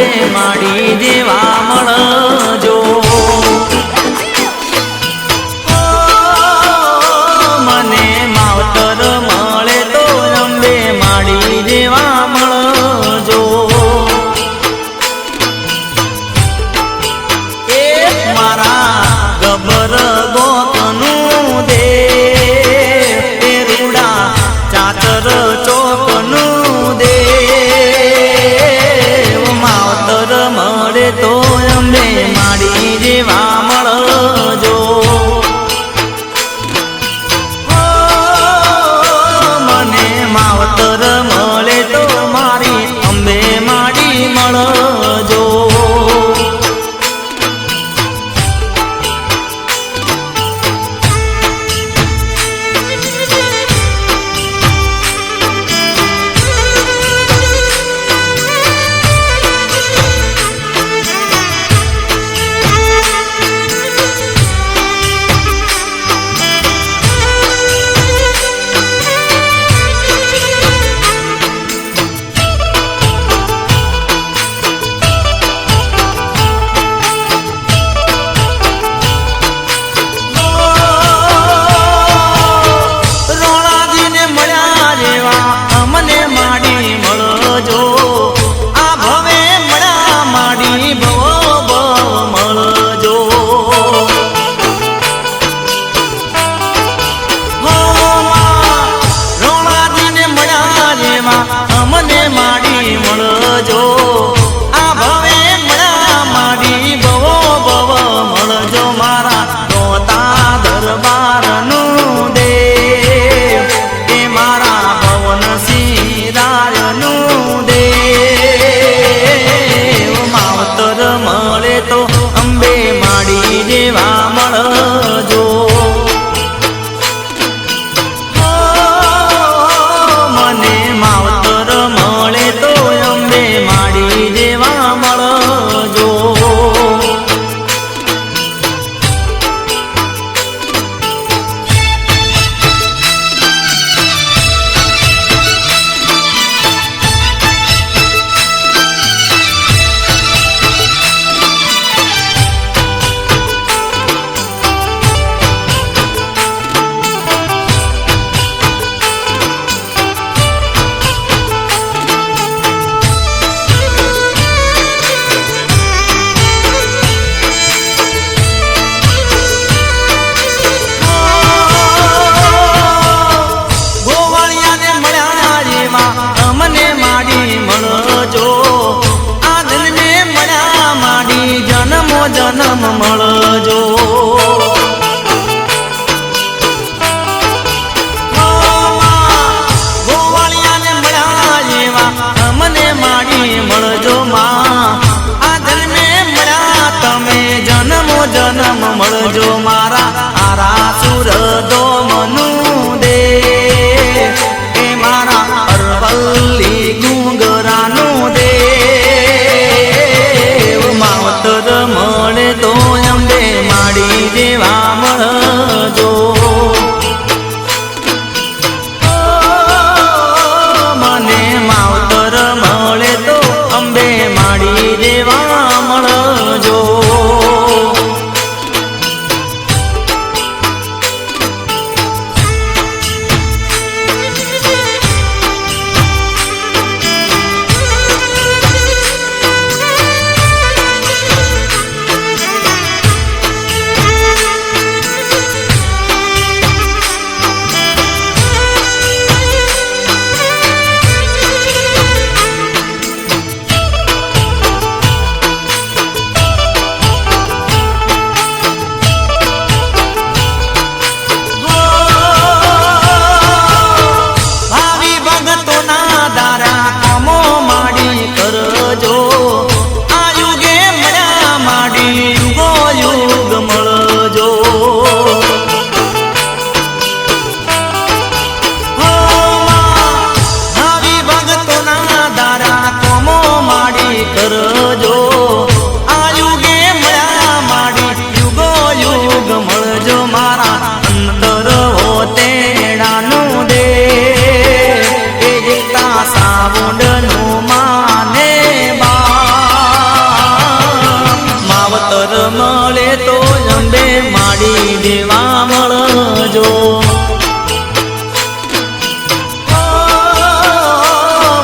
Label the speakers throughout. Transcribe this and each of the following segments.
Speaker 1: અંબે માડી જેવા મળજો મને માવતર મળે તો અંબે માડી જેવા મળજો એ મારા ગબર ગોકનું દે એ રૂડા ચાતર ચોકનું દે માવતર મળે તો અંબે માડી જેવા મળજો મને માવતર મળે તો મારી અંબે માડી મળજો અમને માડી મળજો આ ભવે મળા માડી ભવો ભવ મળજો મારા તોતા દરબારનું દે એ મારા ભવન સિરાયનું દે માવતર મળે તો અંબે માડી જેવા મળજો મને માવતર મળે તો અંબે માડી જેવા મળજો અમને માડી મળજો આ જન્મે મળ્યા માડી જન્મો જન્મ મળજો ગોવાળિયાને મળ્યા જેવા અમને માડી મળજો માં આ જન્મે મળ્યા તમે જન્મો જન્મ મળજો મારા આરા સુર દો મનું દે એ મારા અરવલ્લી ગુંગરાનું દે માવતર મળે તો અંબે માડી જેવા મળજો મને માવતર મળે તો અંબે માડી જેવા મળજો મળે તો અંબે માડી દેવા મળજો.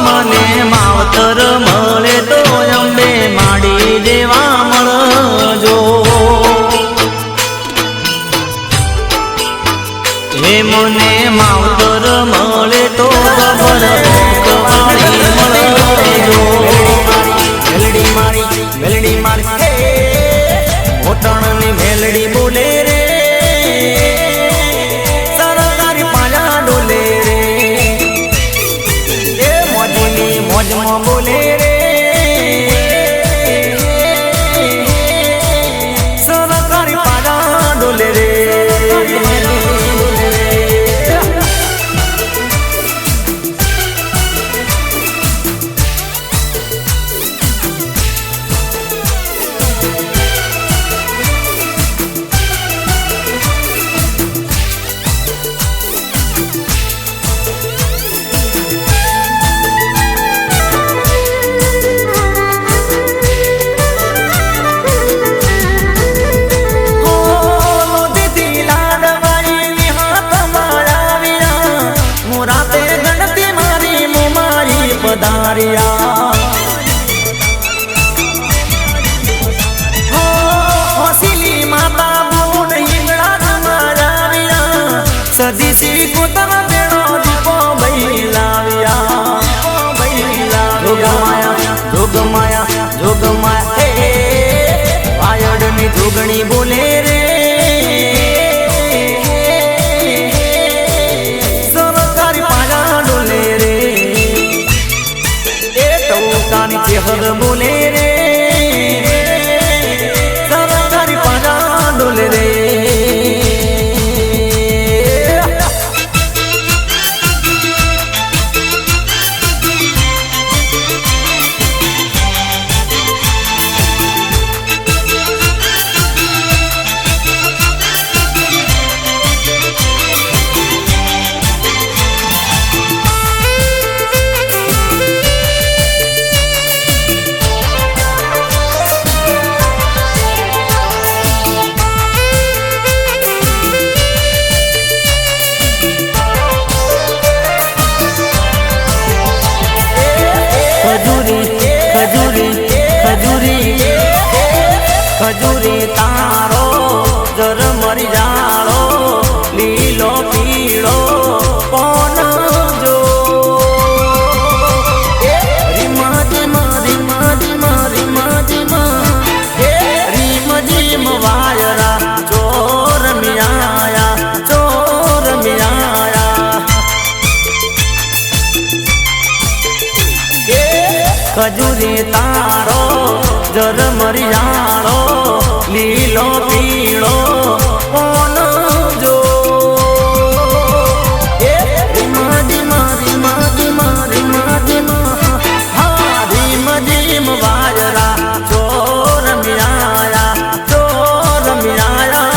Speaker 1: મને માવતર મળે તો અંબે માડી દેવા મળજો. હે મને માવતર મળે તો ખબર વાળી મળજો. મેલડી મારી મેલડી મારી મોટણની મેલડી બોલે રે, સરકારી પાયા ડોલે રે, એ મોજની મોજમાં બોલે રે, સરકારી પાયા ડોલે રે. હસીલી માતા બુન હિંગળા તમારા સદીસી કોતરા બેડો દીપો ભઈ લાવ્યા. જોગમાયા જોગમાયા હે વાયડની જોગણી બોલે રે, સરકારી પાયા ડોલે રે, ચેહર બોલે રે, સરકારી પાયા ડોલે રે. ખજૂરી તારો જર મરી જાળો, લીલો પીળો કોણ જો રીમા જીમા રીમા જીમા રીમા જીમા રીમ જીમ વાયરા ચોર મિયાયા ચોર મિયાયા. ખજૂરી તારો જર મરિયાળો, લીલો પીળો કોણ જો રીમા જીમા રીમા જીમા રીમા જીમા હા રીમ જીમ વાયરા ચોર મિયાયા ચોર મિયાયા.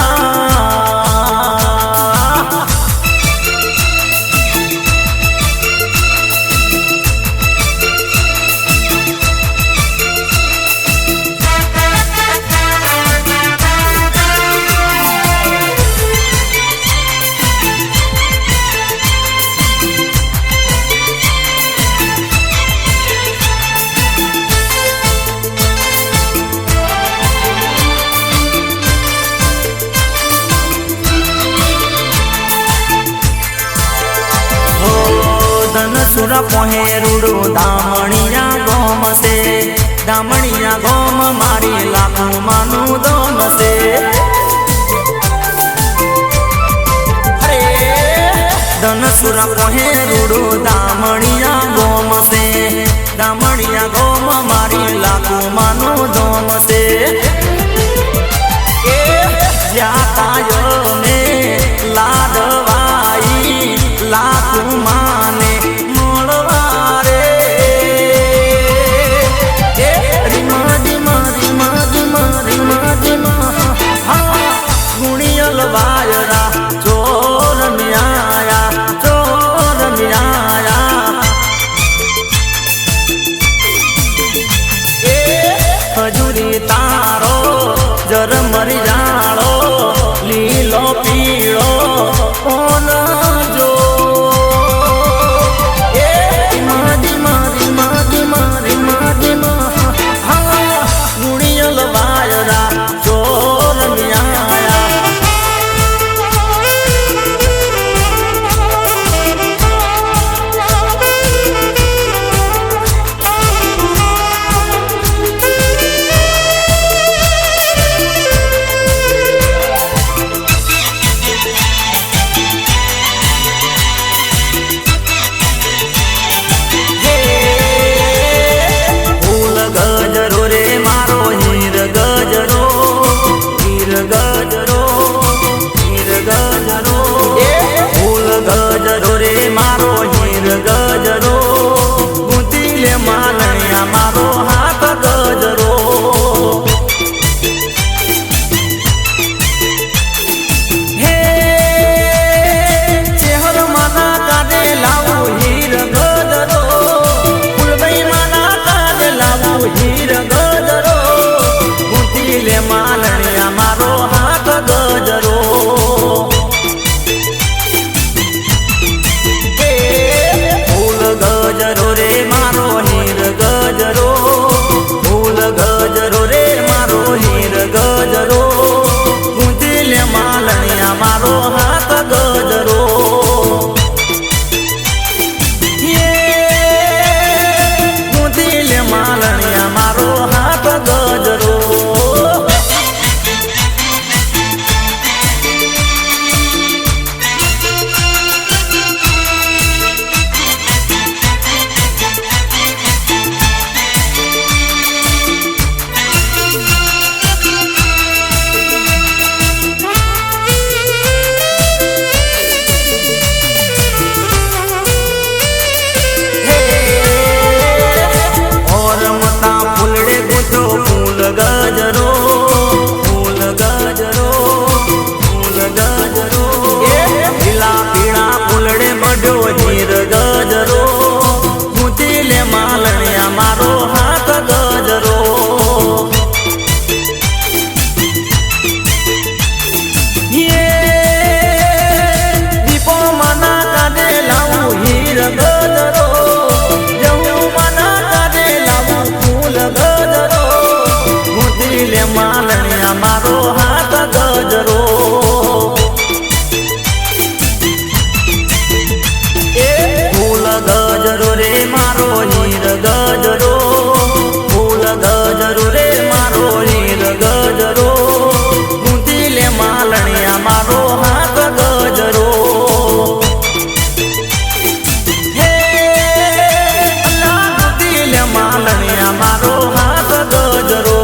Speaker 1: સુરા પોહે રૂડું દામણિયા ગોમ છે, દામણિયા ગોમ મારી લાખો માનું દોમ છે. ધનસુરા પોહે રૂડું દામણિયા ગોમ છે, દામણિયા ગોમ મારી લાખો માનું દોમ છે. જ્યાં કાયો ને લાડવાઈ લાખું માને ગજર મરિયાળો લીલો પીળો ઓન જો ગજરો ગુંતી લે માલણિયા મારો હાથ ગજરો હે ચેહર માના કાઢે લાવું હીર ગજરો ફૂલભાઈ માના કાઢે લાવું હીર ગજરો ગુંતી લે માલણિયા મારો હાથ ગજરો ગજરો રે મારો હીર ગજરો ફૂલ ગજરો રે મારો હીર ગજરો ગુંથી લે માલણિયા મારો હાથ ગજરો ગુંથી લે માલણિયા મારો હાથ ગજરો ગજરો ફૂલ ગજરો ફૂલ ગજરો લીલા પીળા ફૂલડે મઢ્યો હીર ગજરો ગુંથી લે માલણિયા મારો હાથ ગજરો દીપો માના કાઢે લાવું હીર ગજરો જવું માના કાઢે લાવું ફૂલ ગજરો લે માલણિયા મારો હાથ ગજરો ફૂલ ગજરો રે મારો હીર ગજરો ફૂલ ગજરો રે મારો હીર ગજરો ગુંથી લે માલણિયા મારો હાથ ગજરો હે અલ્લાહ ગુંથી લે માલણિયા મારો હાથ ગજરો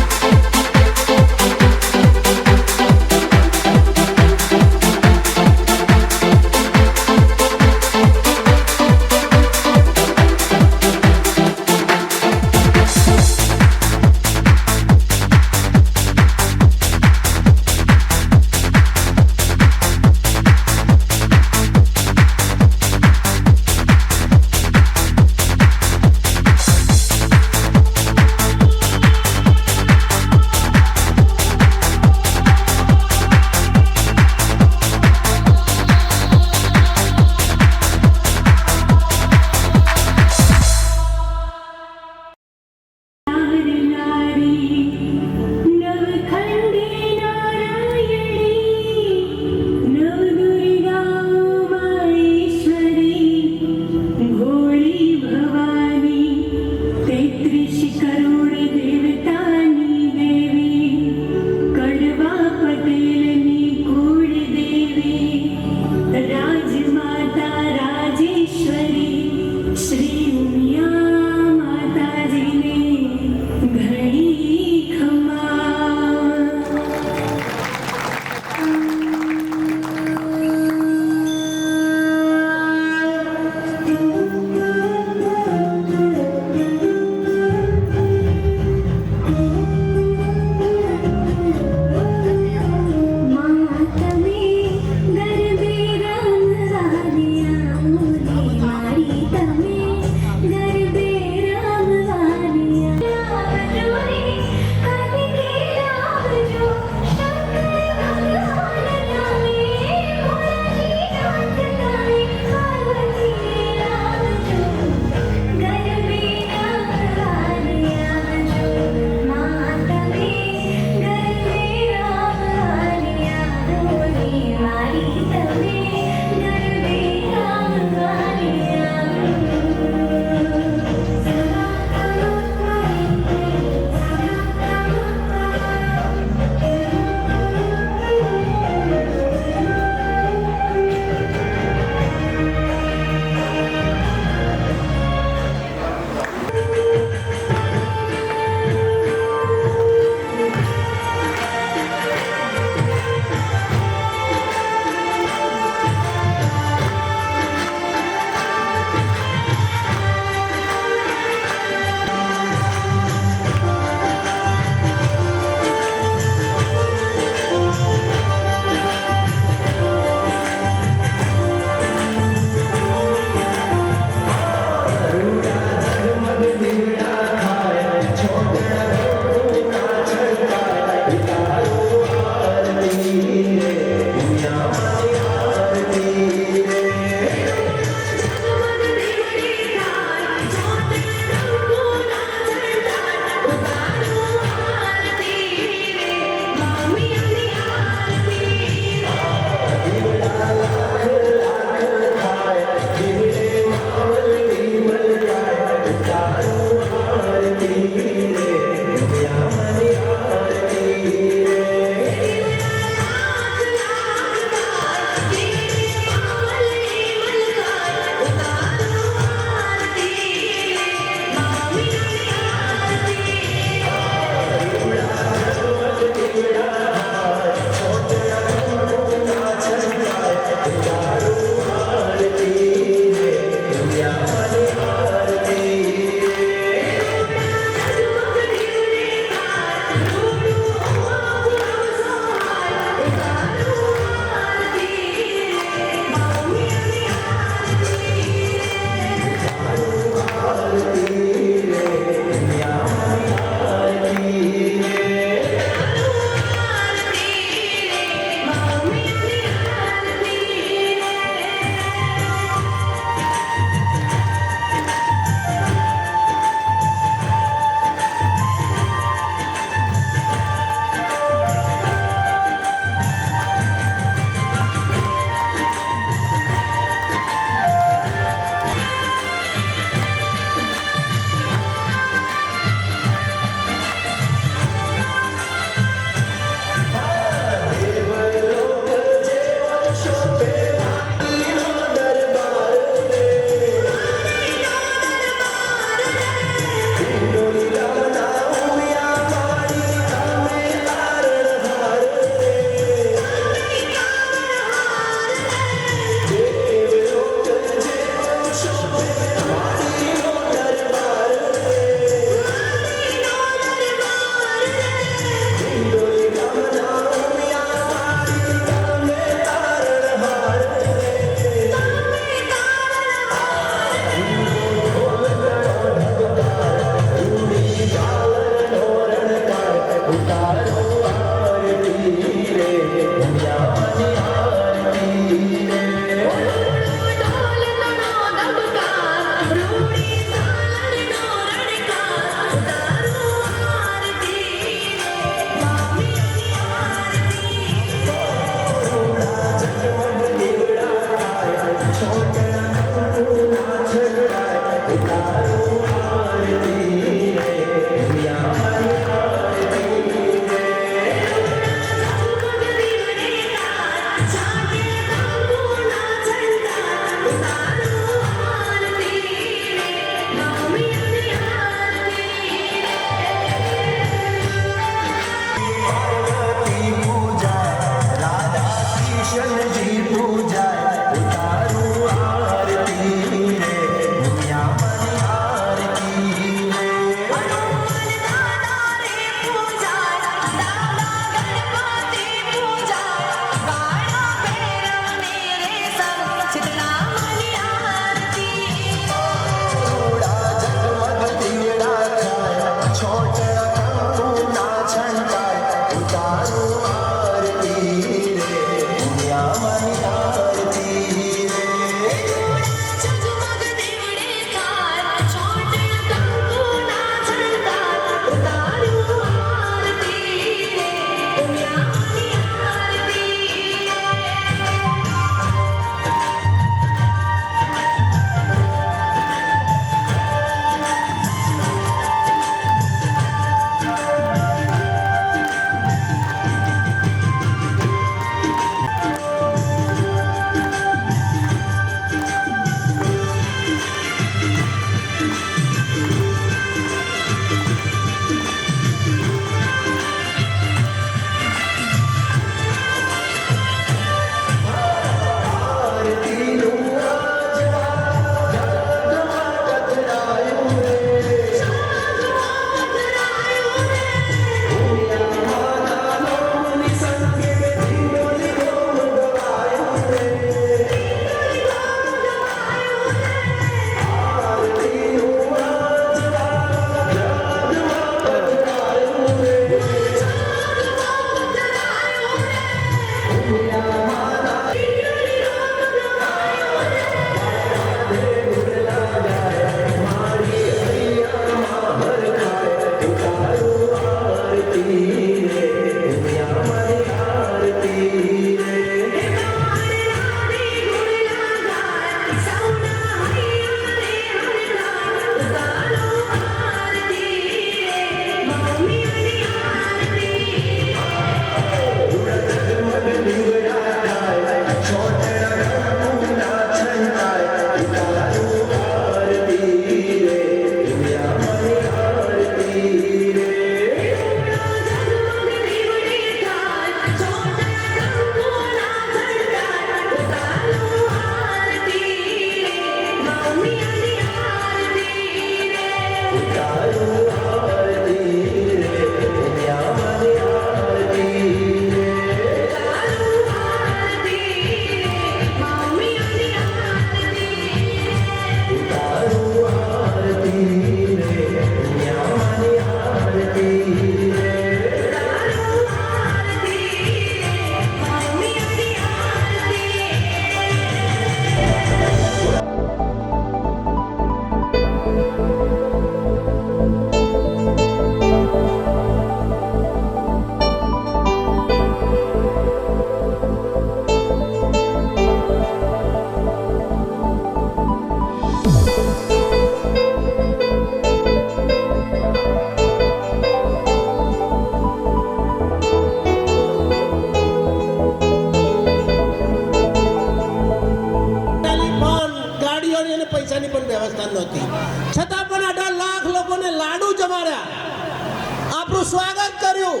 Speaker 2: સ્વાગત કર્યું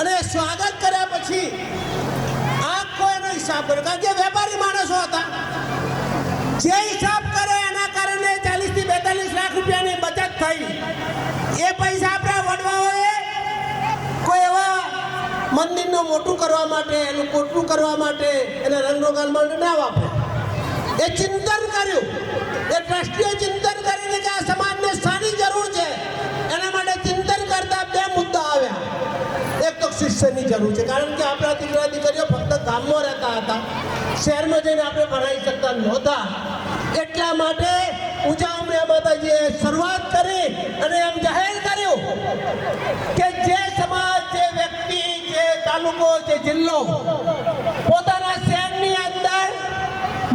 Speaker 2: અને સ્વાગત કર્યા પછી આખો એનો હિસાબ કર્યો કારણ કે વેપારી માણસો હતા જે હિસાબ કરે એના કારણે 40 થી 42 લાખ રૂપિયાની બચત થઈ એ પૈસા આપણા વડવાઓએ કોઈ એવા મંદિરનું મોટું કરવા માટે એનું કોટલું કરવા માટે એને રંગરોગાન માટે ના વાપરે એ ચિંતન કર્યું એ ટ્રસ્ટીએ ચિંતન કરીને કે આ સમાજને શાની જરૂર છે એના માટે ચિંતન કરતા બે મુદ્દા આવ્યા એક તો શિક્ષણની જરૂર છે કારણ કે આપણા દીકરા દીકરીઓ ફક્ત ગામમાં રહેતા હતા શહેરમાં જઈને આપણે ભણાવી શકતા નહોતા એટલા માટે ઊંચા ઉમિયા માતાજીએ શરૂઆત કરી અને એમ જાહેર કર્યું કે જે સમાજ જે વ્યક્તિ જે તાલુકો જે જિલ્લો પોતાના શહેરની અંદર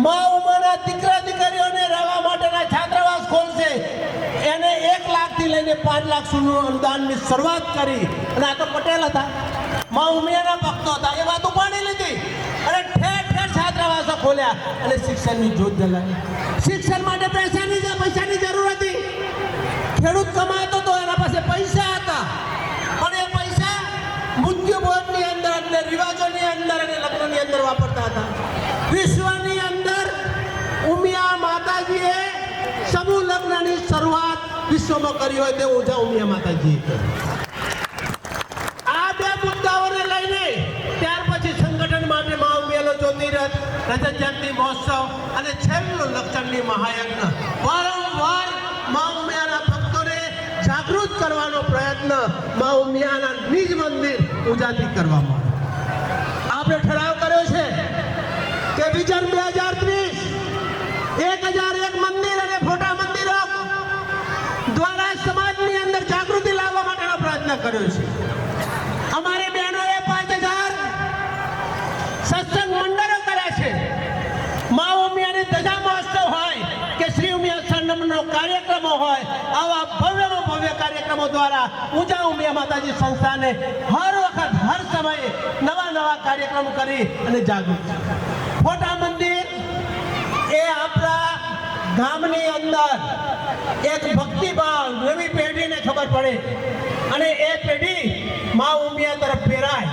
Speaker 2: મા ઉમાના દીકરા દીકરીઓને રહેવા માટેના છાત્રાવાસ ખોલશે એને 1 લાખથી લઈને 5 લાખ સુધીનું અનુદાનની શરૂઆત કરી અને આ તો પટેલ હતા મા ઉમિયાના ભક્તો હતા એ વાત ઉપાડી લીધી અને ઠેર ઠેર છાત્રાવાસો ખોલ્યા અને શિક્ષણની જ્યોત જલાવી શિક્ષણ માટે પૈસાની જરૂર હતી ખેડૂત કમાતો તો એના પાસે પૈસા હતા પણ એ પૈસા મૃત્યુ ભોજની અંદર અને રિવાજોની અંદર અને લગ્નની અંદર વાપરતા હતા વિશ્વની અંદર ઉમિયા માતાજીએ સમૂહ લગ્નની શરૂઆત વિશ્વમાં કરી હોય તે ઊંચા ઉમિયા માતાજીએ આ બે મુદ્દાઓને લઈને ત્યાર પછી સંગઠન માટે મા ઉમિયાનો જ્યોતિરથ રજત જયંતિ મહોત્સવ અને છેલ્લું લક્ષણની મહાયજ્ઞ વારંવાર મા ઉમિયાના ભક્તોને જાગૃત કરવાનો પ્રયત્ન પ્રયત્ન મા ઉમિયાના નિજ મંદિર પૂજાથી કરવામાં આવે. આપણે ઠરાવ કર્યો છે કે વિઝન 2030 1001 મંદિર અને ફોટા મંદિરો દ્વારા સમાજની અંદર જાગૃતિ લાવવા માટેનો પ્રયત્ન કર્યો છે. અમારી બહેનોએ 5000 સત્સંગ મંડળો કર્યા છે. મા ઉમિયાની ધજા મહોત્સવ હોય કે શ્રી ઉમિયા સંગમનો કાર્યક્રમો હોય, આવા ભવ્યમાં ભવ્ય કાર્યક્રમો દ્વારા ઊંચા ઉમિયા માતાજી સંસ્થાને હર વખત હર સમયે નવા નવા કાર્યક્રમ કરી અને જાગૃત છે. ફોટા મંદિર એ આપણા ગામની અંદર એક ભક્તિભાવ નવી પેઢીને ખબર પડે અને એ પેઢી મા ઉમિયા તરફ ફેરાય.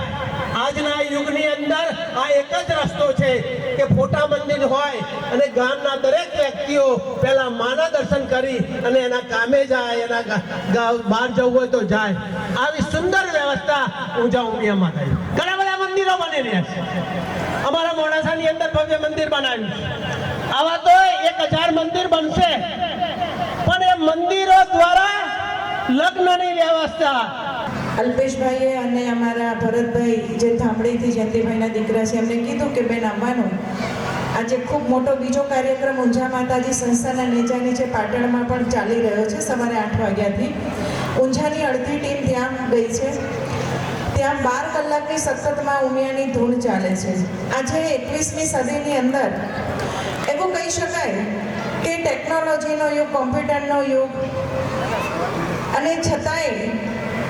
Speaker 2: આજના યુગની અંદર આ એક જ રસ્તો છે કે ફોટા મંદિર હોય અને ગામના દરેક વ્યક્તિઓ પહેલા માના દર્શન કરી અને એના કામે જાય, એના બહાર જવું હોય તો જાય. આવી સુંદર વ્યવસ્થા ઊંચા ઉમિયામાં થઈ. ઘણા બધા મંદિરો બની રહ્યા છે. અમારા મોડાસાની અંદર ભવ્ય મંદિર બનાવ્યું છે. આવા તો 1000 મંદિર બનશે, પણ એ મંદિરો દ્વારા લગ્નની વ્યવસ્થા.
Speaker 3: અલ્પેશભાઈએ અને અમારા ભરતભાઈ જે થાંભળીથી જયંતિભાઈના દીકરા છે એમને કીધું કે બેન આવવાનું. આજે ખૂબ મોટો બીજો કાર્યક્રમ ઊંઝા માતાજી સંસ્થાના નેજા નીચે પાટણમાં પણ ચાલી રહ્યો છે. સવારે 8 વાગ્યાથી ઊંઝાની અડધી ટીમ ત્યાં ગઈ છે. ત્યાં 12 કલાકની સતતમાં ઉમિયાની ધૂન ચાલે છે. આજે 21મી સદીની અંદર એવું કહી શકાય કે ટેકનોલોજીનો યુગ, કોમ્પ્યુટરનો યુગ, અને છતાંય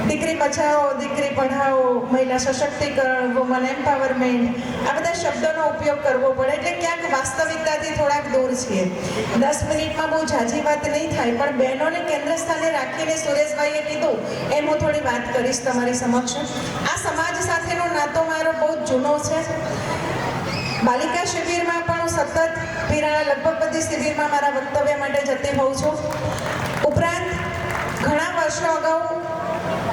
Speaker 3: દીકરી બચાવો, દીકરી પઢાઓ, મહિલા સશક્તિકરણ, વુમન એમ્પાવરમેન્ટ, આ બધા શબ્દોનો ઉપયોગ કરવો પડે એટલે ક્યાંક વાસ્તવિકતાથી થોડાક દૂર છીએ. 10 મિનિટમાં બહુ ઝાઝી વાત નહીં થાય, પણ બહેનોને કેન્દ્ર સ્થાને રાખીને સુરેશભાઈએ કીધું એમ હું થોડી વાત કરીશ તમારી સમક્ષ. આ સમાજ સાથેનો નાતો મારો બહુ જ જૂનો છે. બાલિકા શિબિરમાં પણ હું સતત પીરાણા લગભગ બધી શિબિરમાં મારા વક્તવ્ય માટે જતી હોઉં છું. ઉપરાંત ઘણા વર્ષો અગાઉ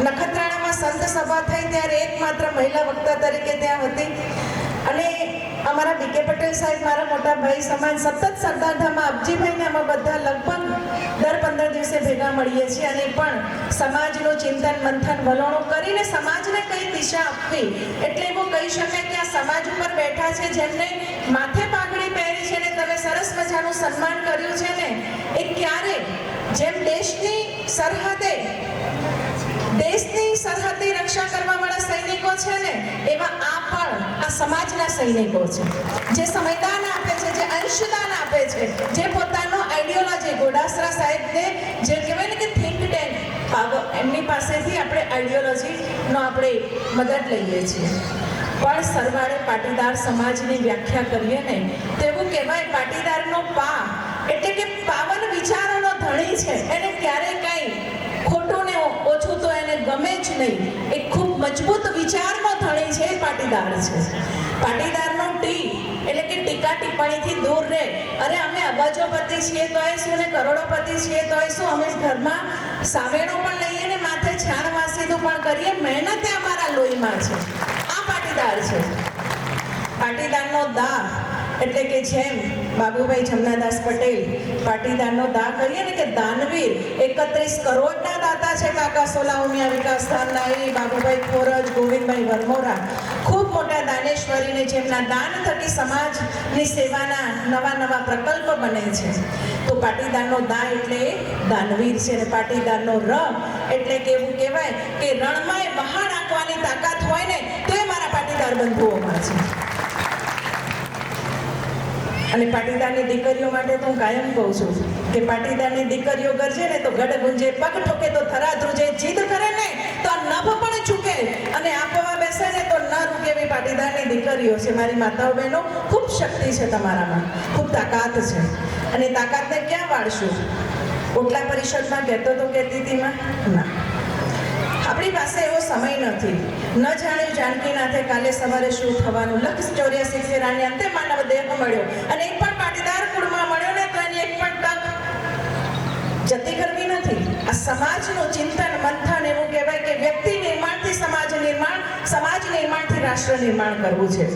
Speaker 3: નખત્રાણામાં સંત સભા થઈ ત્યારે એકમાત્ર મહિલા વક્તા તરીકે ત્યાં હતી. અને અમારા બીકે પટેલ સાહેબ મારા મોટા ભાઈ સમાન સતત સરદારધામમાં અબજીભાઈને અમે બધા લગભગ દર 15 દિવસે ભેગા મળીએ છીએ અને પણ સમાજનું ચિંતન મંથન વલણો કરીને સમાજને કઈ દિશા આપવી. એટલે એવું કહી શકાય કે આ સમાજ ઉપર બેઠા છે જેમને માથે પાઘડી પહેરી છે ને તમે સરસ મજાનું સન્માન કર્યું છે ને, એ ક્યારે જેમ દેશની સરહદની રક્ષા કરવા વાળા સૈનિકો છે ને, એવા આ પણ આ સમાજના સૈનિકો છે જે સમયદાન આપે છે, જે અંશદાન આપે છે, જે પોતાનો આઈડિયોલોજી ગોડાસરા સાહેબને જે કહેવાય ને કે થિંક ટેન્ક, એમની પાસેથી આપણે આઈડિયોલોજીનો આપણે મદદ લઈએ છીએ. પણ સરવાળે પાટીદાર સમાજની વ્યાખ્યા કરીએ ને તો એવું કહેવાય પાટીદારનો પા એટલે કે પાવન વિચારોનો ધણી છે. એને ક્યારેય કાંઈ ખોટું ને ઓછું તો એને ગમે જ નહીં. એ ખૂબ મજબૂત વિચારનો ધણી છે, પાટીદાર છે. પાટીદારનો ટી એટલે કે ટીકા ટિપ્પણીથી દૂર રહે. અરે અમે અબજોપતિ છીએ તોય શું ને કરોડોપતિ છીએ તોય શું, અમે ઘરમાં સાવેણો પણ લઈએ ને માથે છાણ વાસીનું પણ કરીએ. મહેનત અમારા લોહીમાં છે. આ પાટીદાર છે. પાટીદારનો દા એટલે કે જેમ બાબુભાઈ જમનાદાસ પટેલ પાટીદારનો દા કરીએ ને કે દાનવીર 31 કરોડના દાતા છે કાકા સોલા ઉમિયા વિકાસ ધામના. એ બાબુભાઈ ખોરજ, ગોવિંદભાઈ વરમોરા ખૂબ મોટા દાનેશ્વરીને જેમના દાન થકી સમાજની સેવાના નવા નવા પ્રકલ્પ બને છે. તો પાટીદારનો દા એટલે દાનવીર છે અને પાટીદારનો ર એટલે કે એવું કહેવાય કે રણમાં બહાર નાખવાની તાકાત હોય ને તો એ મારા પાટીદાર બંધુઓમાં છે. અને પાટીદારની દીકરીઓ માટે તો હું કાયમ કહું છું કે પાટીદારની દીકરીઓ ગરજે ને તો ગઢ ગુંજે, પગ ઠોકે તો થરા ધ્રુજે, જીદ કરે ને તો નભ પણ ચૂકે અને આપવા બેસે ને તો ન રૂકે. એવી પાટીદારની દીકરીઓ છે. મારી માતાઓ બહેનો, ખૂબ શક્તિ છે તમારામાં, ખૂબ તાકાત છે. અને તાકાતને ક્યાં વાળશું? ઓટલા પરિષદમાં કહેતો તો કહેતી હતીમાં ના, આપણી પાસે એવો સમય નથી. ન જાણ્યું જાનકીનાથે કાલે સવારે શું થવાનું. લક્ષ 84 ફેરાની અંતે માનવ દેહ મળ્યો અને એક પણ પાટીદાર કુળમાં મળ્યો ને તો એની એક પણ તક જતી કરવી નથી. આ સમાજનું ચિંતન મંથન એવું કહેવાય કે વ્યક્તિ નિર્માણથી સમાજ નિર્માણ, સમાજ નિર્માણથી રાષ્ટ્ર નિર્માણ કરવું છે.